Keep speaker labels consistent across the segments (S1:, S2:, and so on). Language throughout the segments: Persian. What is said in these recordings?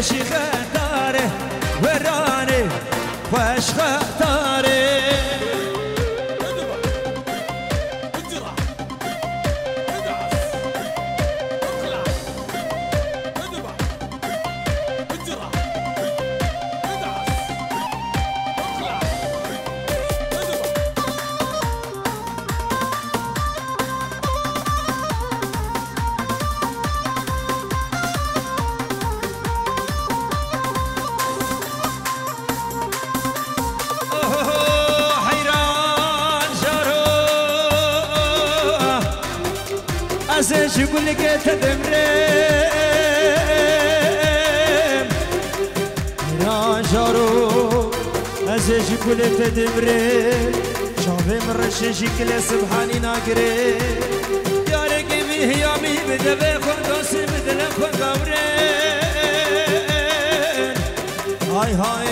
S1: شي خطاره وراني خوش خطاره ازش يقول لك تدمرم يا جارو ازش يقول لك تدمرم شافي من رشش كل سبحاني ناقري يا رقمي يا مي بدبي خدوس بدل خدورين هاي هاي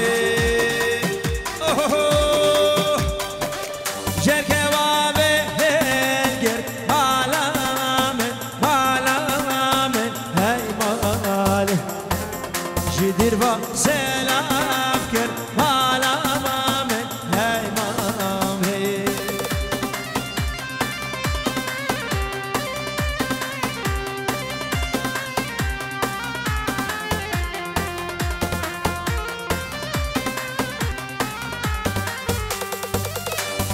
S1: سلام كر مالا مامن هاي مامي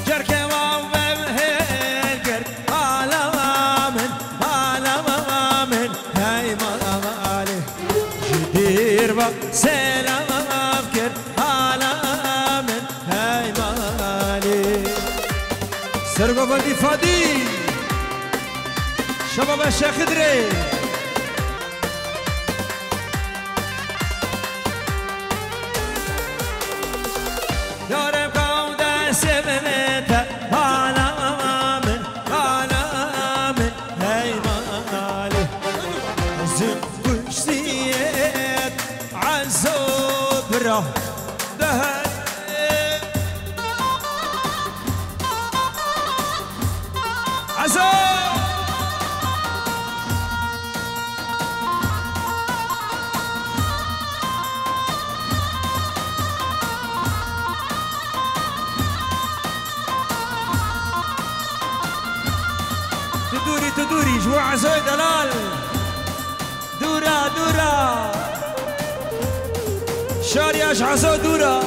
S1: جركي مامن هيكر مالا مامن هاي مامي جدير با سلام كر حالا من هاي مالي سرقو فادي فادي شباب الشيخ دري دارم قوم سبنتا حالا من هاي مالي زم كشتيت عزوبرا دهن عزوب تدوري جوا عزوي دلال دورا شارياش عزو دورا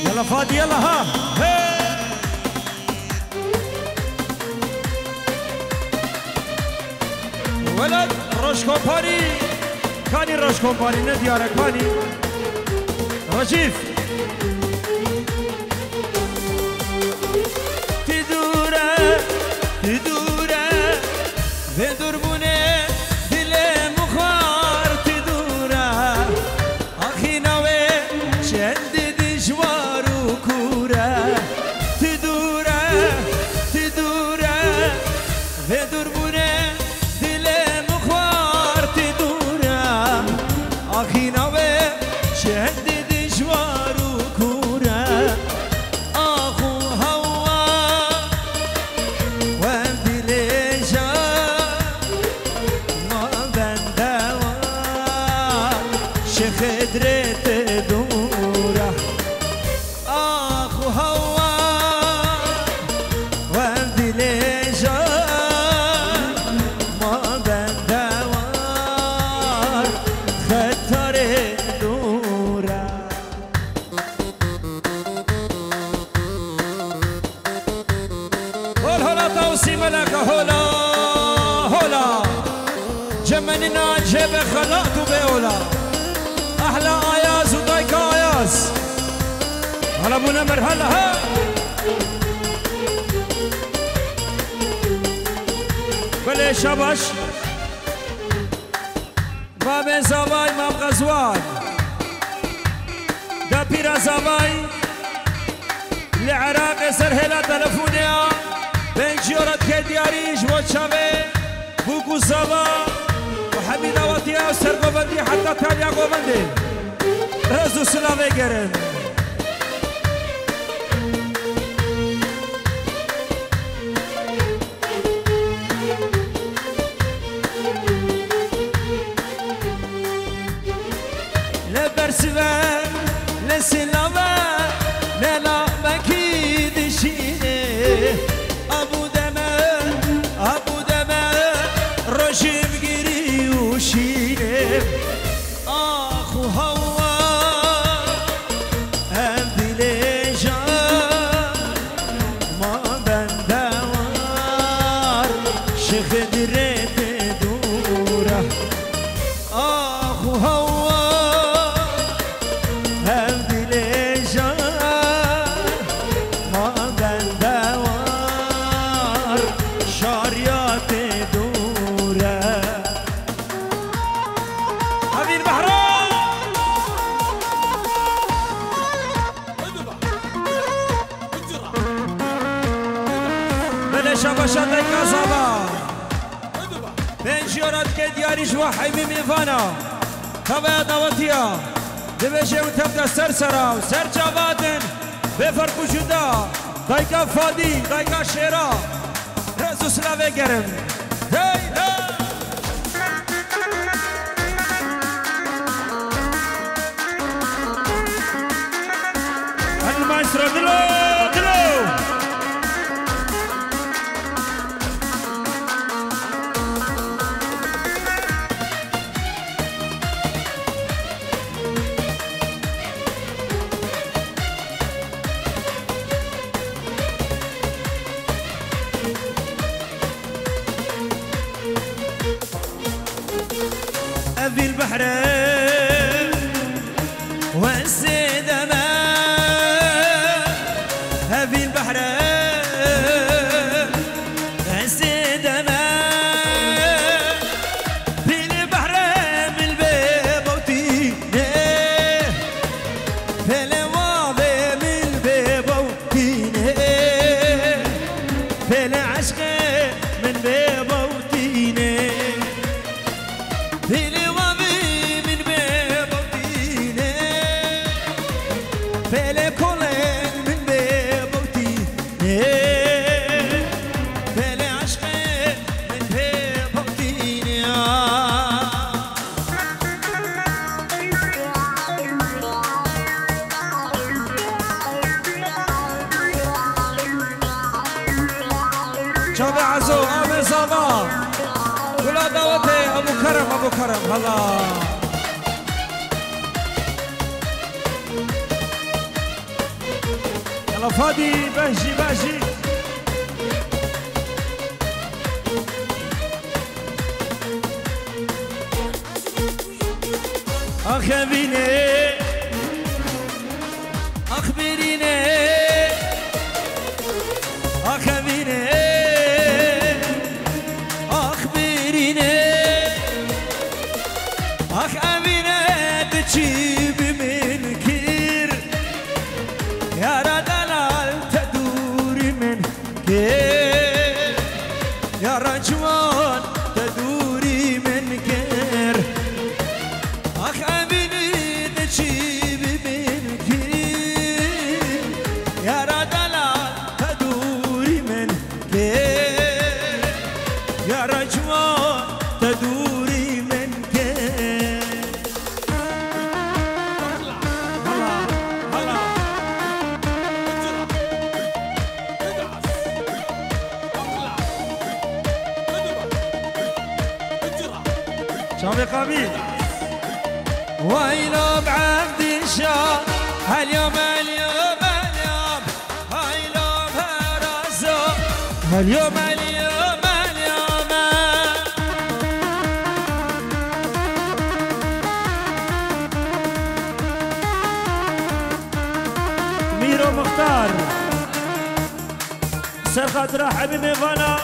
S1: يلا فادي يلا ها ولد روش كومباني كاني روش كومباني نديارة كاني رجيف تدورة بدور بونه دل مخار تدورة أخي نوي شد دجوار وكورة تدورة بدور بونه أخي نوي شهد دجوار وكورة أخو هوا وابدي ليجا ما بندوا شيخ دريت دورة أخو هوا وابدي ليجا ما بندوا ملك هولا جمننا جيب خلقت بأولا أحلى آياز ودايك آياز هلا ابو نمر هلا ها بله شباش باب زواي مام غزوان دا بيرا زواي لعراق سرهلا تلفونيا بين جورت كدياريش وشابه بوكو زوا همی دعوتی ها سرگوبندی حتی تالیا گوبندی رزو سلاوه گرن لبرسوه لسلاوه نلا مکی دشینه ابو دمه روشم گیری و شینه آخو هوا هم دل جان ما بندوار شخ درت دوره آخو هوا هم دل جان ما بندوار شاریات دوره حبیب بحران بله شباشات کاسابا بنجورات که دیاریش و حیمی میفانا تبا دواتیا دبشه و تبدا سرسرا و سر جوادن بفرق جدا دایکا فادی دایکا شیرا رزو سلاوه گرم الماestro دلو أبي البحر والسدما أبي البحر والسدما في البحر من البيبوتي في الواضي من البيبوتي في العشق من بيبوتي في الوضي من بيبوتيني في الكولين من بيبوتيني في العشق من بيبوتيني شوف عزو أبي صباح ولا دعوتي أبو كرم هلا يلا فادي بهجي أخبريني تجيب من كير يا ردلال تدوري من كير يا رجوان تدوري من كير أخبريني تجيب من كير يا ردلال تدوري من كير يا رجوان تدوري من كير شامي قبيل ويلو بعبد الشام هاليوم هايلو برازو هاليوم ميرو مختار سرخة حبيبي فانا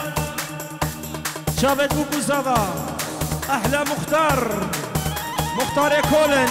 S1: شابت بوكو سافا أحلى مختار يا كولن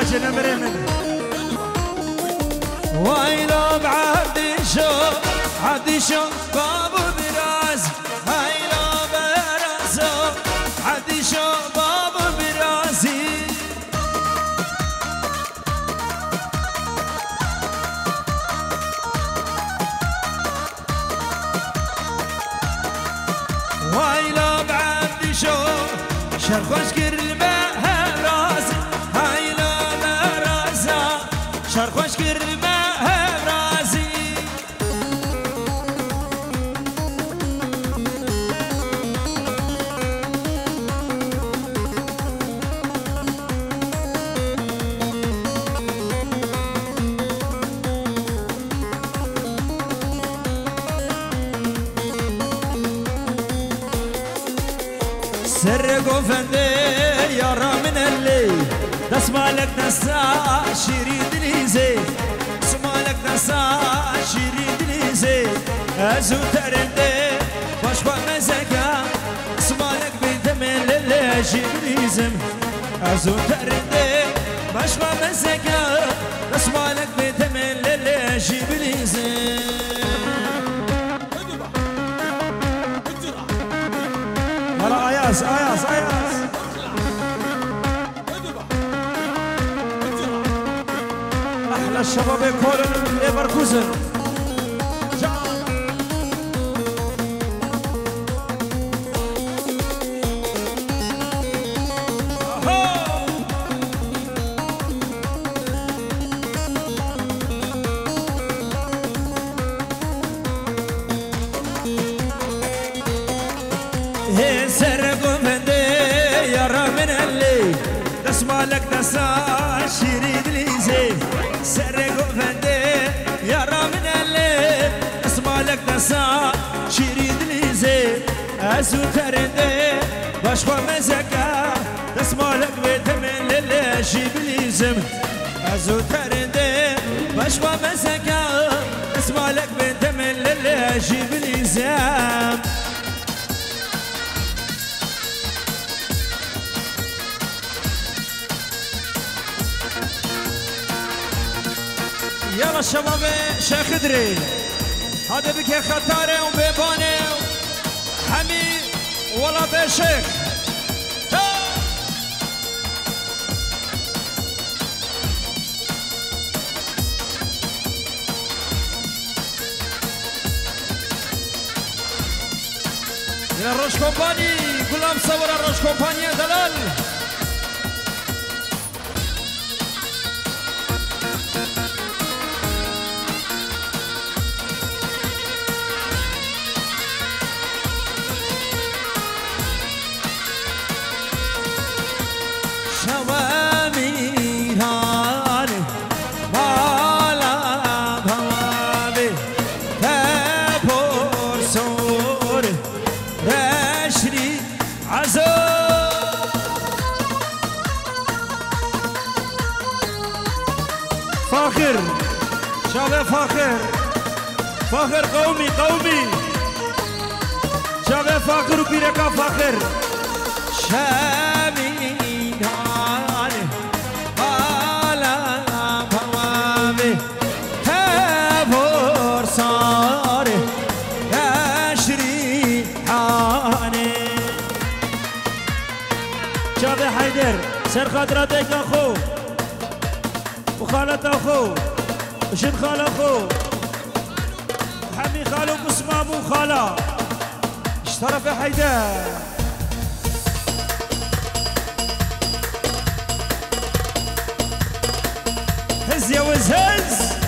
S1: حاجة نمري من ويلا بعبدي شو عبدي شو بابو براز هيلا برازو عبدي شو بابو برازي ويلا بعبدي شو شرخوش كر الماء رازي هيلا برازا شرخوش كر الماء رازي سرقوا فندي يارا من الليل دسمالك نسا شيري دليزي سمالك نسا شيري دليزي ازو ترندي باشبا مزكا سمالك بيتمن للاجي دليزم ازو ترندي باشبا مزكا سمالك بيتمن للاجي دليزم هلا اياس اياس اياس احلى الشباب كولن ليفركوزن مالك نسا شيري دليزي سرقو فندي يا رامن الليل اسمالك نسا شيري دليزي ازو ترندي باشخوا مزكا اسمالك بيتمن للاجي بليزم ازو ترندي باشخوا مزكا اسمالك بيتمن للاجي بليزم يلا الشباب شيخ دري هذا بك خطاري وبيباني حمي ولا بشيخ يا الروش كومباني كلهم صور الروش كومباني يا دلال فاخر شباب فاخر قومي شباب فاخر وبيركا فاخر شامي على بوابي هبور صار يشري حاني شباب حيدر سر خاطرتك اخو وخالة أخو وشن خالة أخو وحمي خالو وبسمة أبو خالة اشترف يا حيدر هز يا وز هز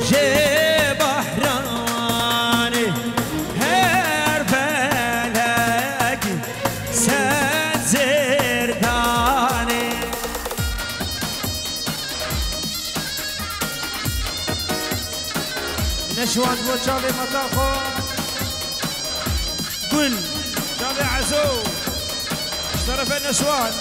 S1: جي بحراني هر فلکی سد زردانی نشوان بو چاوی مطاخو گل چاوی عزو طرف النسوان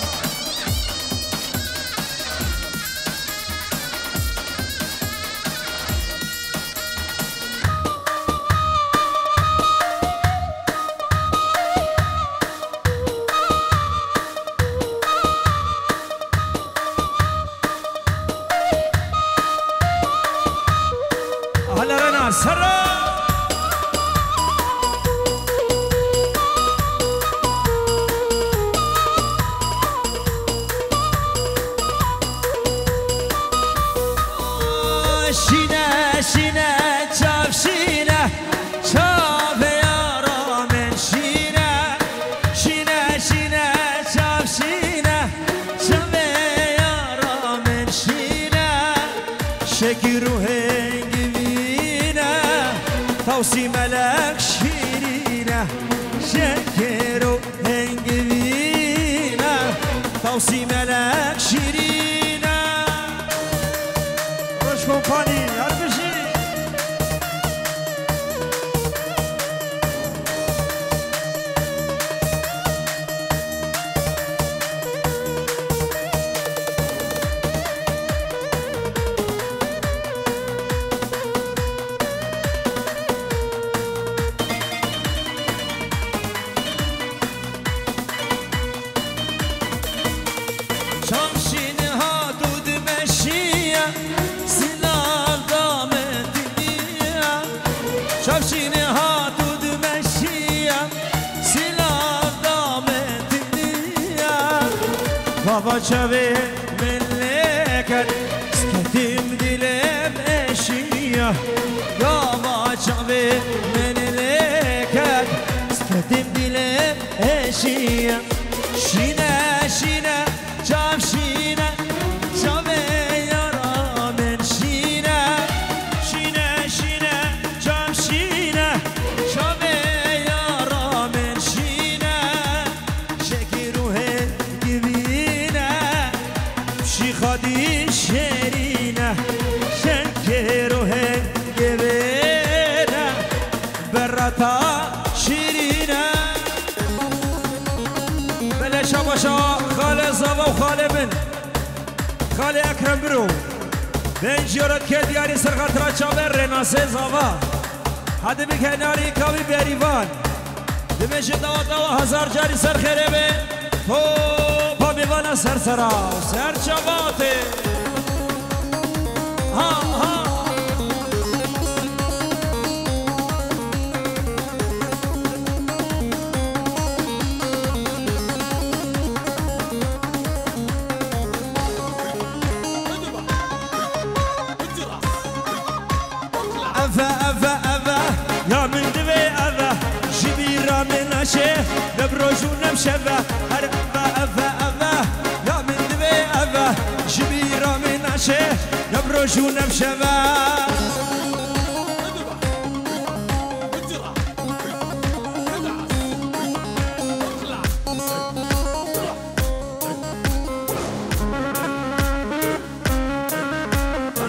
S1: هلا رنا سرا توصي ملك شيرينة شكرو هنجبينة توصي ملك شيرينة روش كومباني هربشي بابا شوي ملكت سكتم دلم اشيا بابا شوي ملكت سكتم دلم اشيا شينا شينا جاب شينا شوي يرى من شينا شينا شينا جاب شينا شوي يرى من شينا شكروه خادي شيرينا شنكرو هنجبينا برتا شيرينا بلا شباشا خالي زابا وخالي بن خالي اكرم برو بين جيرت كدياري سرخطرا چاور رناسي زابا هده بك ناري كاوي بريوان دمشق دوا دوا هزار جاري سر خيري بي میوانه سر سرا سر چاباته ها ها افا افا افا يا من دبي افا جبيرا من اشي نبروجو نمشفا افا افا جبيرة من عشي نبرجو نمشبا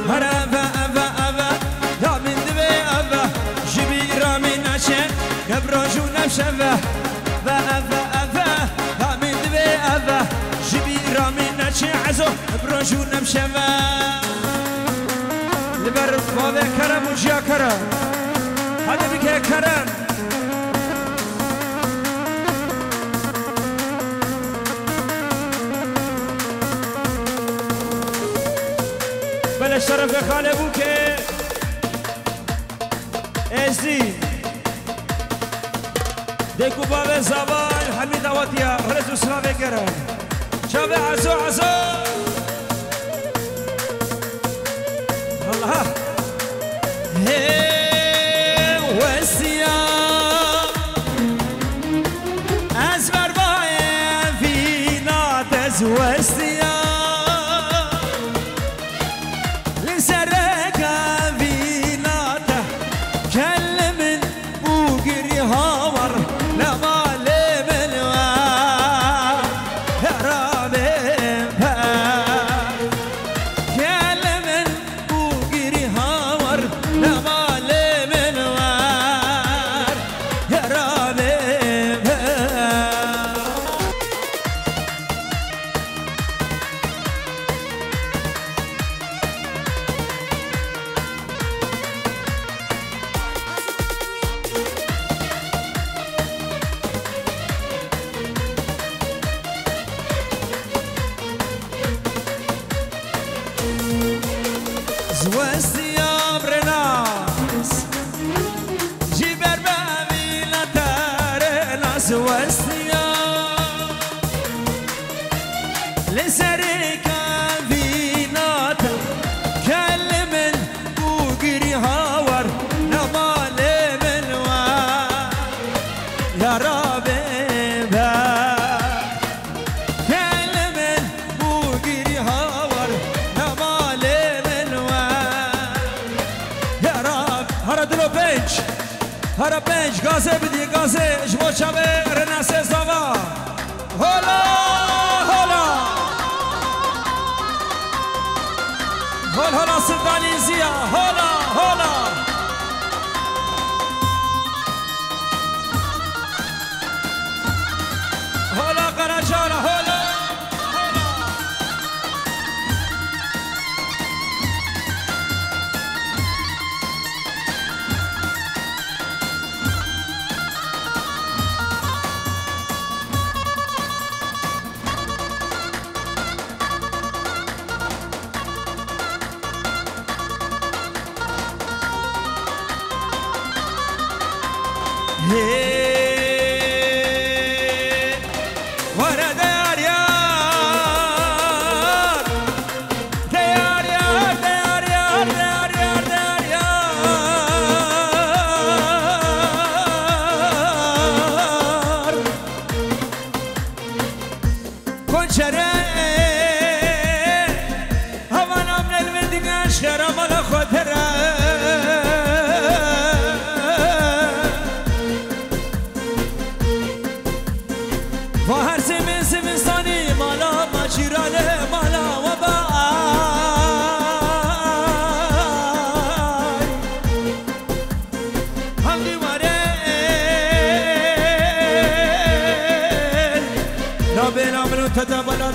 S1: هرابا أبا أبا يا من دبي أبا جبيرة من عشي نبرجو نمشبا أبا أبا أبا يا من دبي أبا جبيرة من عشي عزو بروجو نمشبا لبر بابا كرم وجيا كرم هذا بك كرم بلا شرف خاله بوكي ازي ديكو بابا زبان حميد اواتيا ورزو سلامي كرم شابه عزو عزو الله هي وسيا أزبر باين فينا تزوسيا لسرك في وستيا لسرك فينات كلم بوغري هاور نمال منوا يا ربي با كلم بوغري هاور نمال منوا يا رب هردلو بنش هر پنج گازه بدی گازه جمع چاوه رناسه زاوا هولا هولا هول هولا سلطانی زیا هولا هولا هولا قراجانا هولا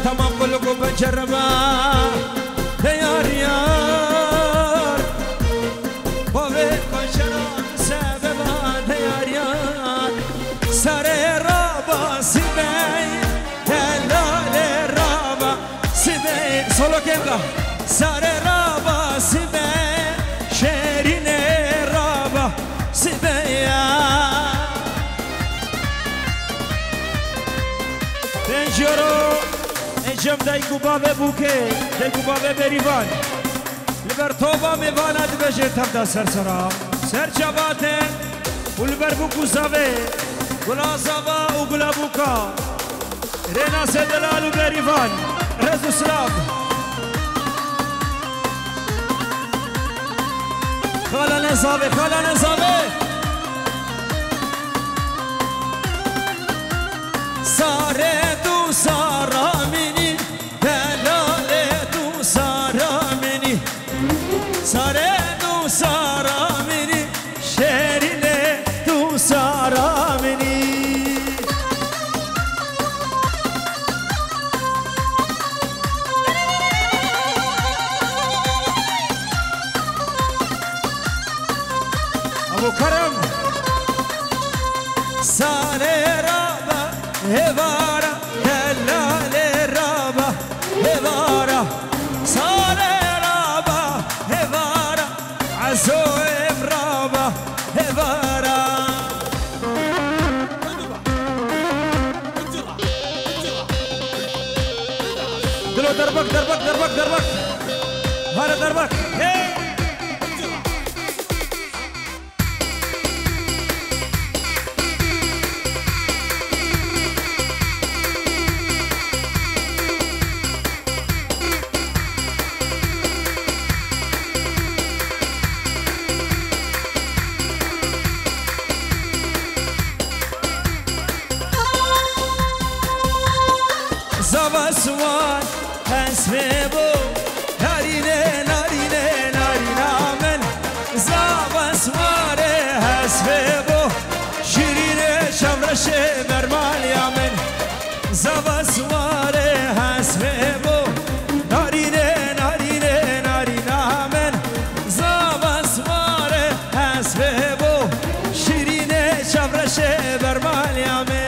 S1: تمام كلكم بنجربها يار يار بابي كشران سببا يار يار ساري رابا سبي هلالي رابا سبي سولو كيمكا ساري رابا سبي شيريني رابا سبي بنجرو جم دایکو بابه بوکه دایکو بابه بریوان لبرتوبا میواند بجه تبدا سرسرا سر جباته ولبر بوکو زاوه گلا زاوا و گلا بوکا رینا سدلالو بریوان رزو سلام خالا نزاوه خالا نزاوه ساره دو سارا منی دلاله دو سارا منی ساره دو سارا منی شیرینه دو سارا منی ابو کرم ساره رابا هوارا دلاله رابا هوارا ساره رابا هوارا عزوم رابا هوارا دلو دربك دربك دربك دربك هارا دربك هي زواسوان حسبو نارينه نارينه نارينا من زواسوان حسبو شيرينه شمرشه برمال يا من زواسوان حسبو نارينه نارينه نارينا من زواسوان حسبو شيرينه شمرشه برمال يا من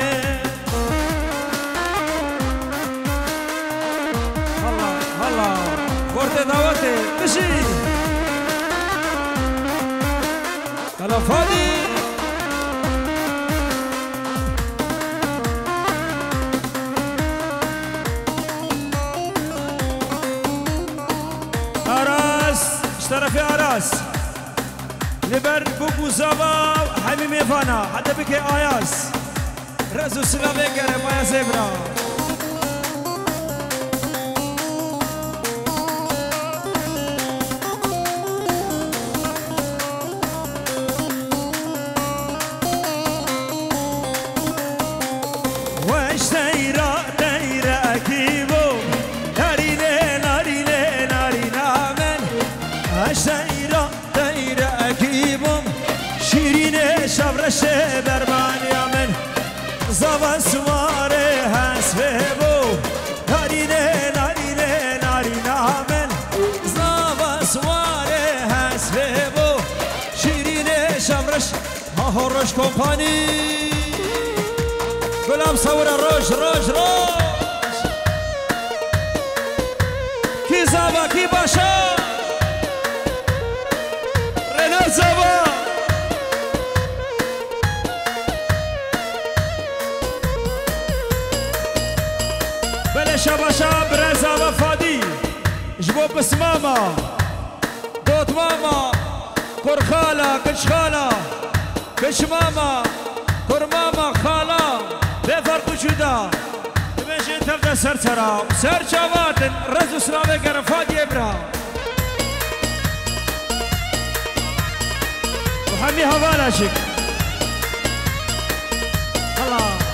S1: ورده دعوته بشی تلفادی آراس لبر بوكو زابا حميمي فانا حتى بك آياس رزو سلافي كرم يا زبرا شبرشه برمان یامن زبان سواره هست بو نارینه نارینه نارینه من زبان سواره هست بو شیرینه شبرش ها روش کمپانی گلام سوره روش روش روش کی زبا کی باشا رنا زبا شبا شب رزا و فادی جبو بس ماما دوت ماما كر خالا كش خالا كش ماما كر ماما خالا بفرق جدا تمشي انت بدا سرسرا سر شواتن رزو سلامي كرم فادي ابرا وحمي هوالا شك الله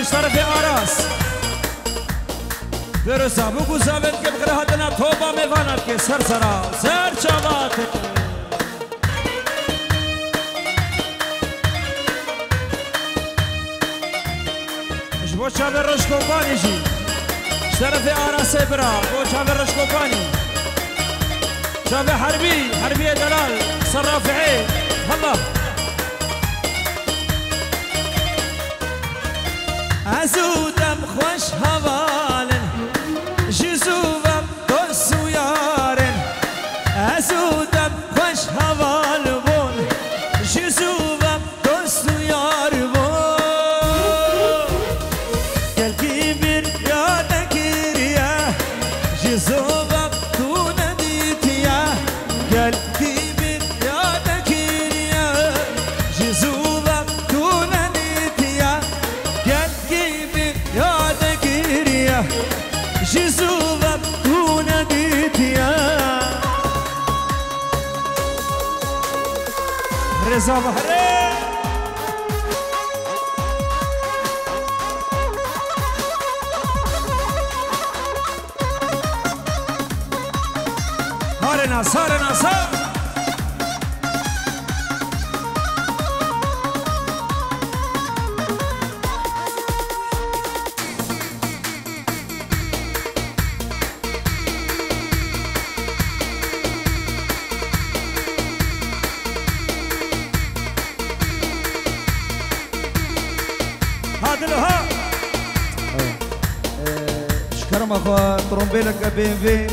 S1: اشترى في آراس درسا بوكو زابت كم خرهتنا توبا ميفانات كي سرسرا سر شابات اشبو شابر رشكوباني جي اشترى في آراس برا بو شابر رشكوباني شابر حربي دلال صرافعي الله عزودم خوش هوالن جزوبم دوست و یارن عزودم خوش هوال بون جزوبم دوست و یار بون گلکی بیر یادگیریه جزوبم تو ندیتیه گلکی بیر یادگیریه جزوبم تو ندیتیه جزوبم تو ندیتیا رضا بحره هارنا سارنا سار شكرم اخوة ترومبيلك بي ام في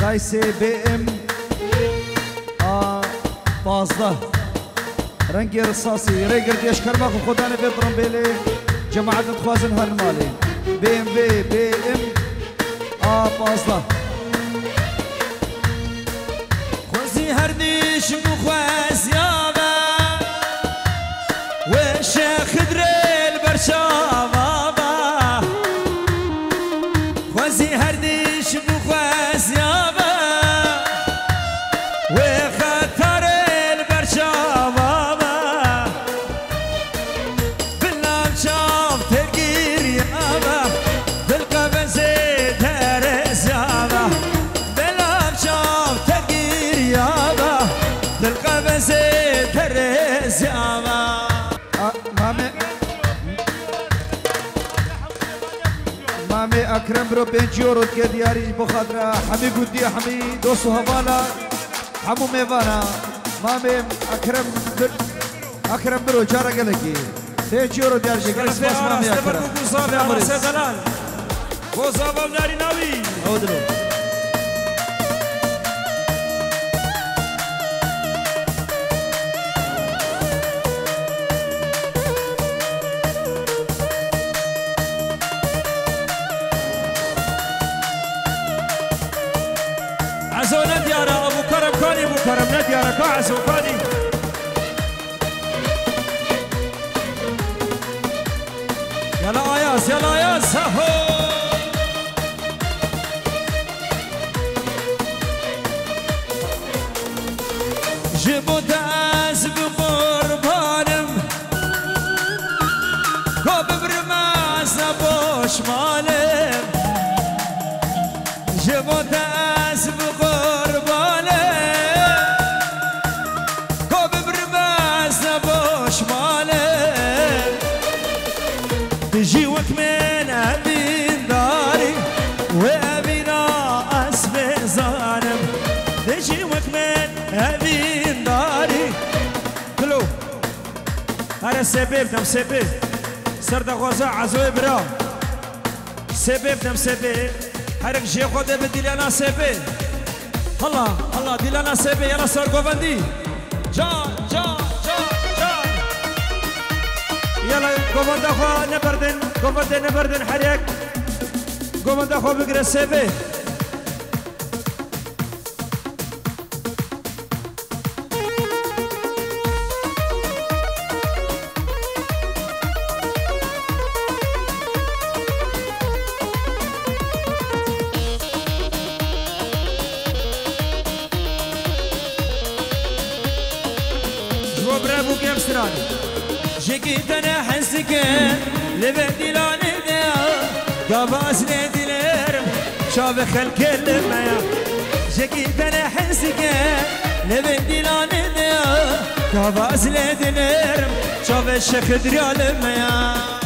S1: خايسي بي ام 15 رنگی رصاصي ريقر ديش كرم اخو خداني في ترومبيلي جماعة تخوازن هالمالي بي ام في بي ام 15 خوزي هرديش مخواز يابا وشيخ دريل برشابا خوزي هرديش مخواز يابا وخطر البرشابا
S2: مامي أكرم برو 5 يورو كدياري بخاطر حمي قدي حمي دوسو هوالا حمو ميفانا مامي أكرم برو جارة قلقي 5 يورو ديار شكرا سباس مامي أكرم
S1: يا مرسي دلال وصابة وداري ناوي
S2: أودلو
S1: عزو نديارة أبو كرم كاني أبو كرم نديارة كاعزو كاني يلا آياس يلا آياس هو جيبو داز بقربانم كوب برماز نبوش مالم جيبو داز بقربانم كوب برماز نبوش مالم تجيوك من أبين داري وأبينا أسمي ظالم تجيوك من أبين داري كلو هذا سبب دم سبب سرد غوزا عزوي برا سبب دم سبب هرك جي خود بدي أنا سبب الله الله دي لنا سبب يلا سر قوندي جان جان جان جان يلا قوند أخو نبردن حريك قوند أخو بقرا سبب جيتنا حسك لبدي لاني ذا قباس ندير شاف خلك المايا جيتنا حسك لبدي لاني ذا قباس ندير شاف الشيخ دريال المايا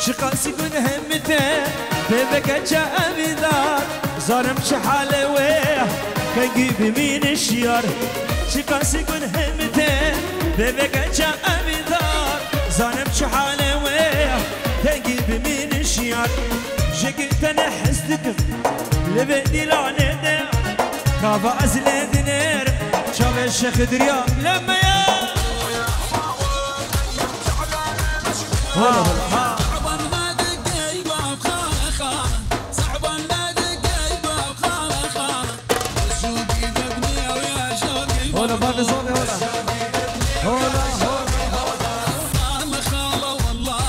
S1: شقاسي كن همته بيبك جاء بدار ظالم شحاله ويه كنجيب مين الشيار شقاسي كن همته بيبك جاء بدار ظالم شحاله ويه كنجيب مين الشيار جيت انا حسدك لبدي لعنه كافا ازلد نير شاف الشيخ دريا لما يا هلا بابي صوتي هلا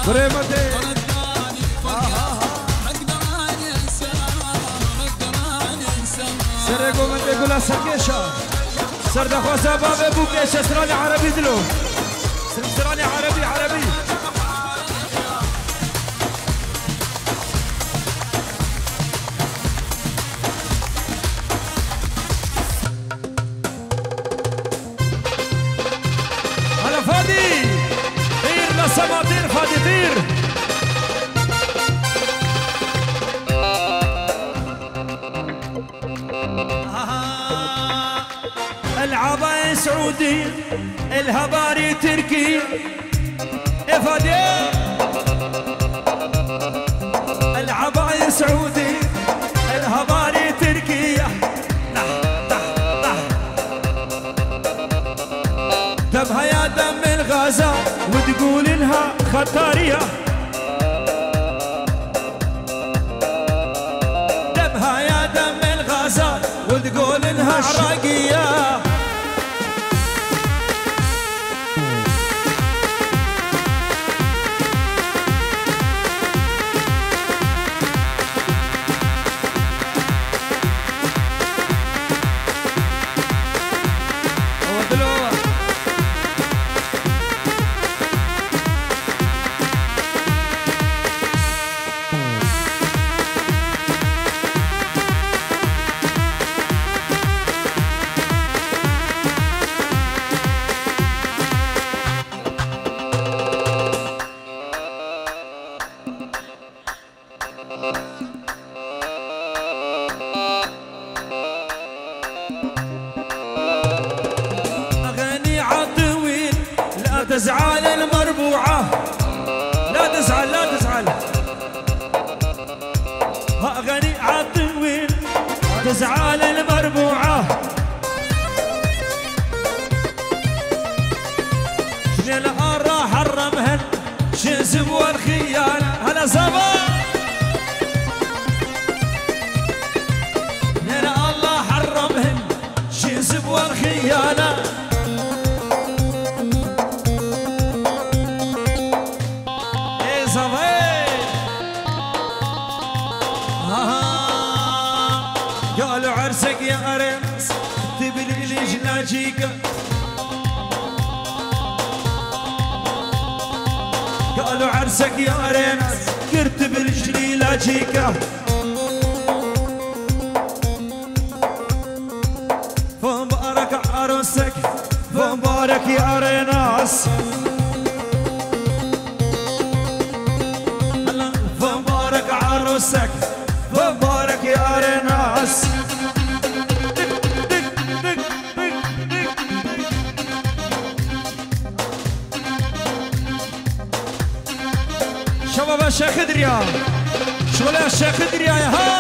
S1: بريمتي سرقوا من تقول سرقشة سرد خوزة بابي بوكيش سراني عربي دلو سراني عربي فادي طير للسما طير فادي طير العباية سعودي الهباري تركي يا فادي العباية سعودي الهباري تركي دمها يا دم الغازة وتقول انها خطارية دمها يا دم الغازة وتقول انها عراقية أغاني عالطويل لا تزعل المربوعة، لا تزعل لا تزعل. أغاني عالطويل تزعل المربوعة، شنو راح حرمهن شنسب والخيانة. هلا زبا هنا الله حرمهن شنسب والخيانة. ايه زبا قالوا عرسك يا أرنس تبلي ليش ناجيك، قالوا عرسك يا أرنس كرتب رجلي لاجيكا. فمبارك عروسك فمبارك يا أرنس، فمبارك عروسك فمبارك يا أرنس. شباب الشيخ دريا شغل الشيخ دريا يا ها.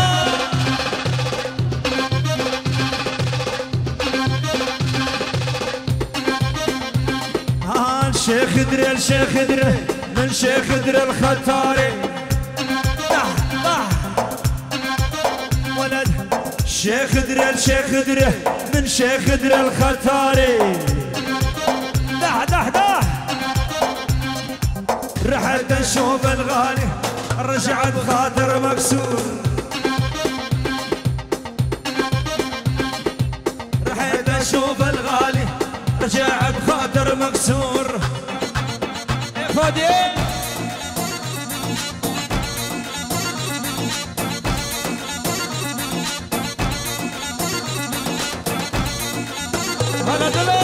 S1: الشيخ دريا الشيخ دريا من شيخ دريا الختاري. ولد الشيخ دريا الشيخ دريا من شيخ دريا الختاري. دح دح دح رحت اشوف الغالي رجعت خاطر مكسور، رحت اشوف الغالي رجعت خاطر مكسور. فادي هلا دلو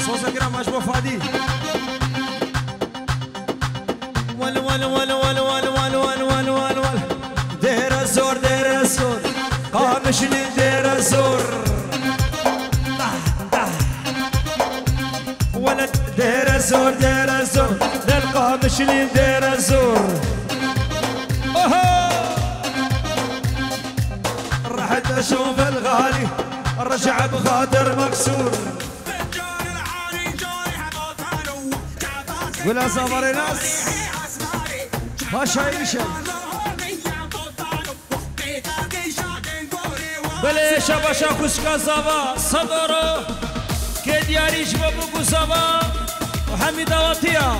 S1: صوصة جرام اشبه فادي. ول ول ول ول ول ول ول ول ول ول دير الزور دير الزور قامشني دير الزور. ولد دير الزور دير الزور دير قامشني دير الزور. رحت اشوف الغالي رجع بخاطر مكسور. ولا صبر ناس ما شايل شيء بله شبا شاكوسكا زبا صدرو كدياريش بابو زبا وحميد واتيا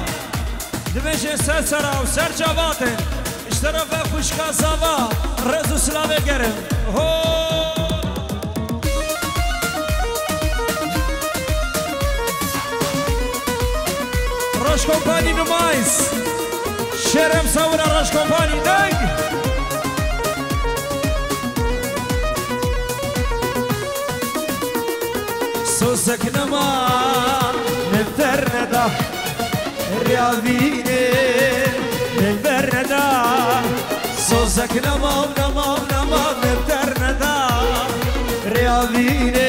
S1: دبيش سرسرا وسر جواتن اشترف كوشكا زبا رزو سلامه گرم هو روش کمپانی نمایز شرم سورا روش کمپانی دنگ سوزك نما نبترندا رياضيني نبترندا سوزك نما نبترندا رياضيني